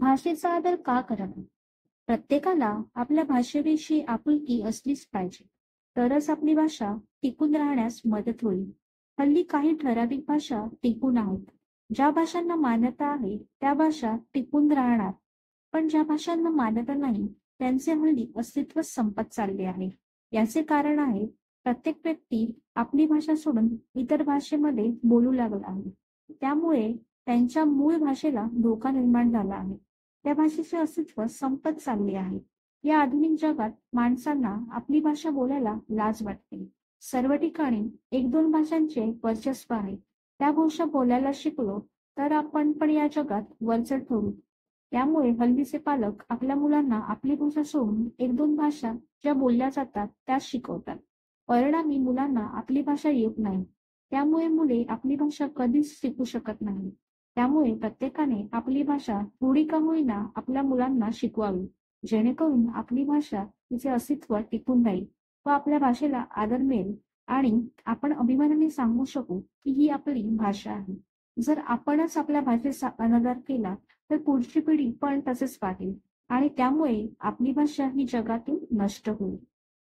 भाषेचा आदर का करावा? प्रत्येकाला आपल्या भाषेविषयी आपुलकी असलीच पाहिजे. तरच आपली भाषा टिकून राहण्यास मदत होईल. हल्ली काही ठराविक भाषा टिकून आहेत. ज्या भाषांना मान्यता आहे त्या भाषा टिकून राहणार. पण ज्या भाषांना मान्यता नाही त्यांचे हल्ली अस्तित्व संपत चालले आहे. याचे कारण आहे प्रत्येक व्यक्ती आपली भाषा सोडून इतर भाषेमध्ये बोलू लागला आहे. त्यामुळे त्यांच्या मूळ भाषेला धोका निर्माण झाला आहे. त्या भाषेचे अस्तित्व संपत चालले आहे. या आधुनिक जगात माणसांना आपली भाषा बोलायला लाज वाटते. सर्व ठिकाणी एक दोन भाषांचे वर्चस्व आहे. त्या भाषा बोलायला शिकलो तर आपण पण या जगात वरचढ ठरू. त्यामुळे हल्लीचे पालक आपल्या मुलांना आपली भाषा सोडून एक दोन भाषा ज्या बोलल्या जातात त्या शिकवतात. परिणामी मुलांना आपली भाषा येत नाही. त्यामुळे मुले आपली भाषा कधीच शिकू शकत नाही. त्यामुळे प्रत्येकाने आपली भाषा थोडी का होईना आपल्या मुलांना शिकवावी, जेणेकरून आपली भाषा तिचे अस्तित्व टिकून राहील व आपल्या भाषेला आदर मिळेल आणि आपण अभिमानाने सांगू शकू की ही आपली भाषा आहे. जर आपणच आपल्या भाषेचा अनादर केला तर पुढची पिढी पण तसेच पाहिल आणि त्यामुळे आपली भाषा ही जगातून नष्ट होईल.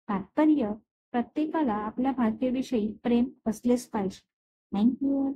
तात्पर्य, प्रत्येकाला आपल्या भाषेविषयी प्रेम असलेच पाहिजे. थँक्यू.